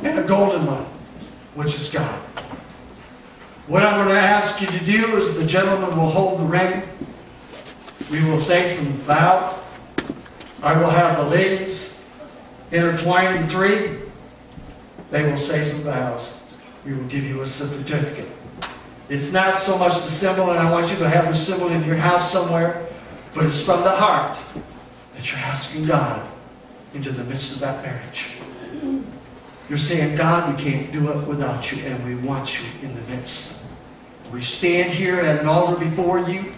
and a golden one, which is God. What I'm going to ask you to do is the gentleman will hold the ring. We will say some vow. I will have the ladies intertwined in three. They will say some vows. We will give you a certificate. It's not so much the symbol, and I want you to have the symbol in your house somewhere, but it's from the heart that you're asking God into the midst of that marriage. You're saying, God, we can't do it without you, and we want you in the midst. We stand here at an altar before you.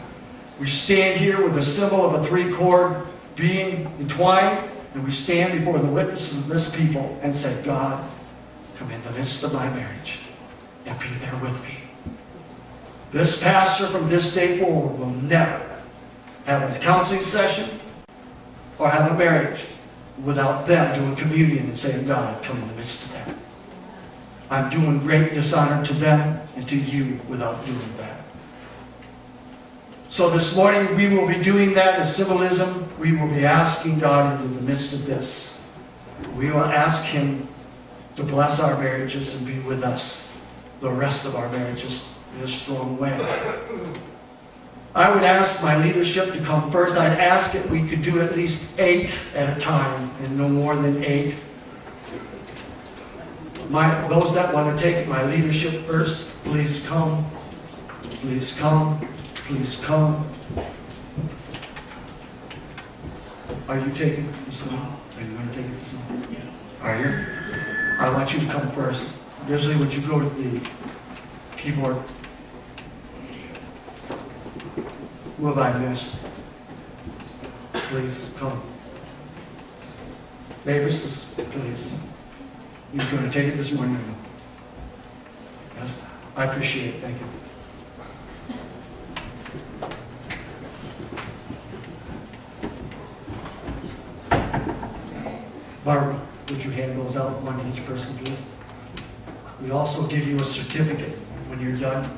We stand here with the symbol of a three-chord being entwined, and we stand before the witnesses of this people and say, God, come in the midst of my marriage and be there with me. This pastor from this day forward will never have a counseling session or have a marriage without them doing communion and saying, God, come in the midst of that. I'm doing great dishonor to them and to you without doing that. So this morning we will be doing that as symbolism. We will be asking God into the midst of this. We will ask Him to bless our marriages and be with us the rest of our marriages in a strong way. I would ask my leadership to come first. I'd ask if we could do at least 8 at a time and no more than 8. Those that want to take my leadership first, please come. Please come. Please come. Are you taking this one? Are you going to take it this one? Yeah. Are you? I want you to come first. Usually when you go to the keyboard, who have I missed? Please come. Davis, please. You're going to take it this morning. Yes, I appreciate it. Thank you. Barbara, would you hand those out, one to each person, please? We also give you a certificate when you're done.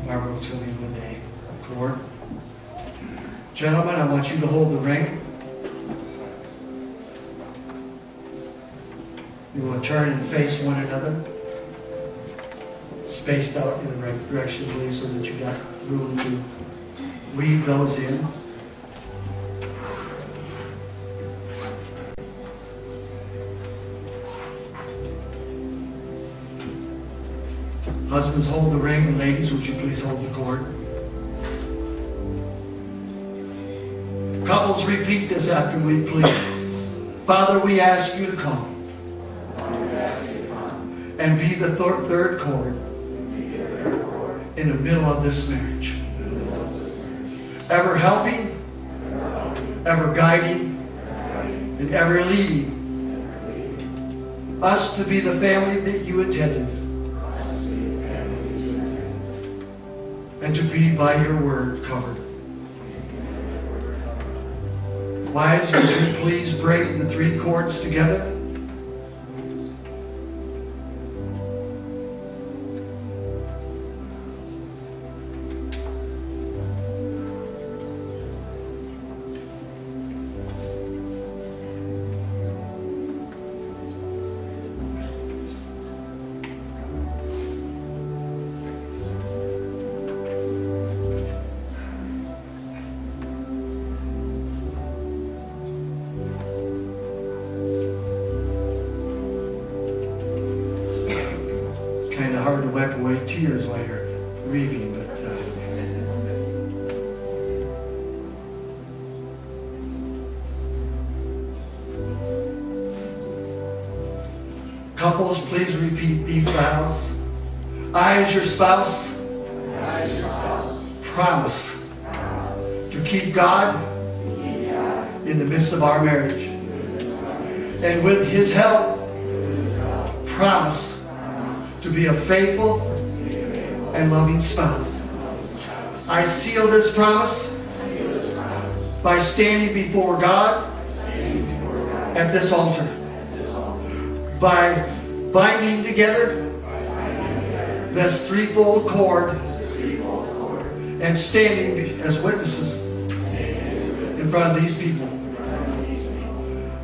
Barbara was going in with a cord. Gentlemen, I want you to hold the ring. You will turn and face one another, spaced out in the right direction, please, so that you got room to weave those in. Husbands, hold the ring, and ladies, would you please hold the cord? Couples, repeat this after me, please. Father, we ask you to come and be the third cord in the middle of this marriage. Ever helping, ever guiding, and ever leading us to be the family that you intended, and to be by your word covered. Wives, would you please braid the 3 cords together? Hard to wipe away tears while you're grieving, but couples, please repeat these vows. I, as your spouse, promise to keep God in the midst of our marriage, and with His help, promise to be a faithful and loving spouse. I seal this promise by standing before God at this altar, by binding together this threefold cord and standing as witnesses in front of these people.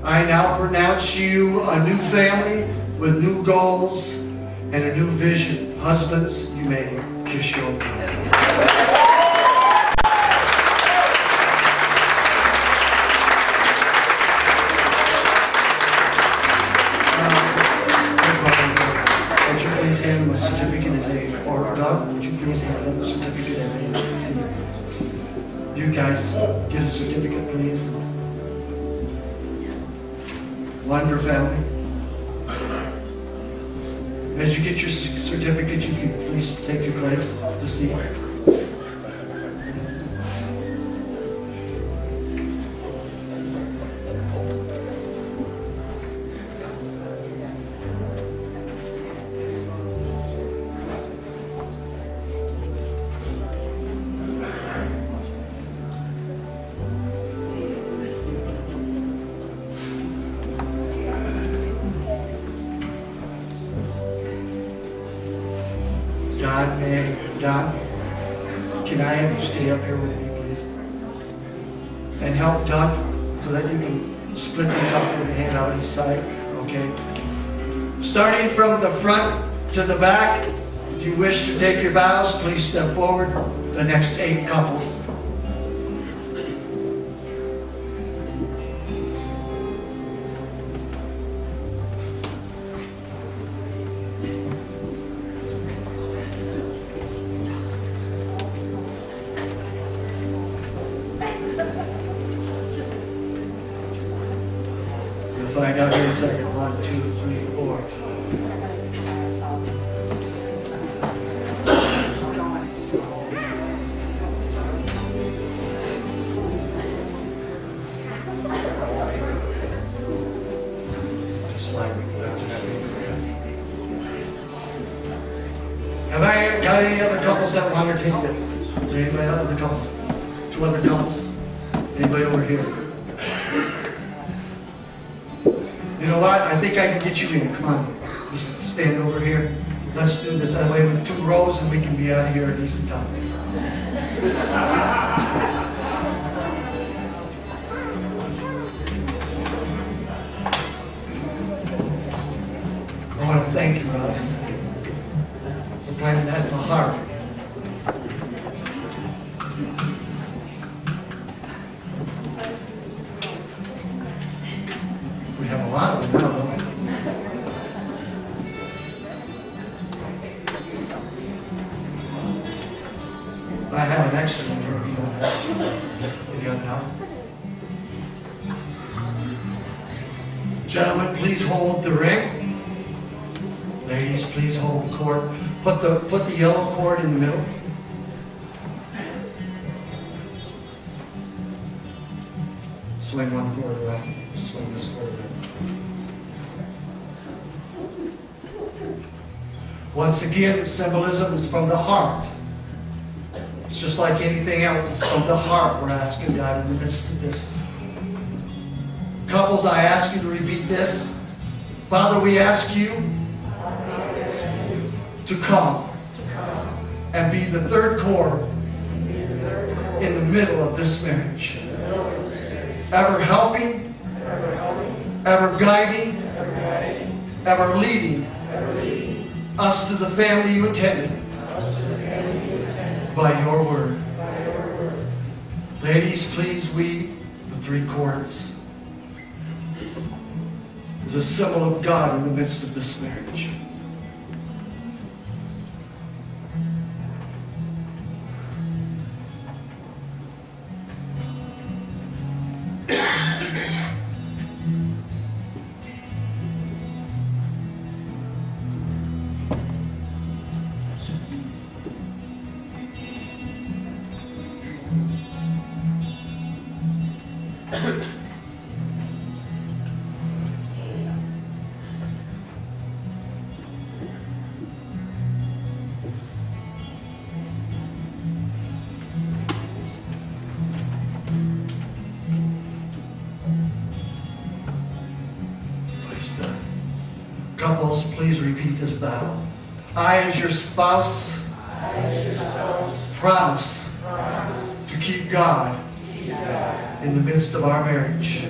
I now pronounce you a new family with new goals and a new vision. Husbands, you may kiss your wife. Would you please hand him a certificate as a, or Doug, would you please hand him a certificate as a senior? You guys get a certificate, please. One per family. As you get your certificate, you can please take your place to seat. Don, can I have you stay up here with me, please? And help Doug so that you can split these up and hand out each side, okay? Starting from the front to the back, if you wish to take your vows, please step forward. The next 8 couples. Find out here in a second. 1, 2, 3, 4. Just slide me. Have I got any other couples that want to take this? Is there anybody other couples? 2 other couples? Anybody over here? You know what? I think I can get you in. Come on. Just stand over here. Let's do this. That way with 2 rows and we can be out of here at a decent time. I want to thank you, Rob, for planting that in my heart. We have a lot of them now, don't we? I have an extra one here if you don't have. You got enough? Gentlemen, please hold the ring. Ladies, please hold the cord. Put the yellow cord in the middle. Swing one cord around. Swing this cord around. Once again, symbolism is from the heart. It's just like anything else. It's from the heart. We're asking God in the midst of this. Couples, I ask you to repeat this. Father, we ask you to come and be the third cord in the middle of this marriage. Ever helping, ever guiding, ever leading us to the family you intended by your word. Ladies, please weave the 3 cords as a symbol of God in the midst of this marriage. Couples, please repeat this vow. I, as your spouse, promise to keep God in the midst of our marriage.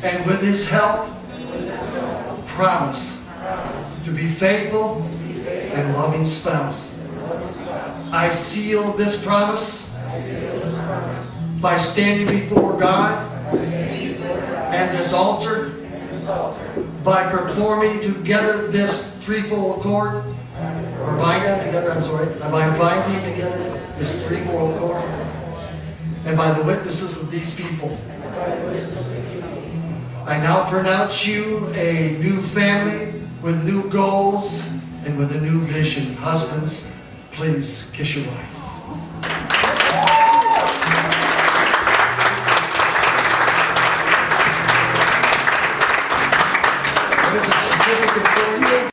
And with His help, promise to be faithful and loving spouse. I seal this promise by standing before God and this altar, by performing together this threefold cord, or binding together, by binding together this threefold cord, and by the witnesses of these people. I now pronounce you a new family with new goals and with a new vision. Husbands, please kiss your wife. There's a certificate for you.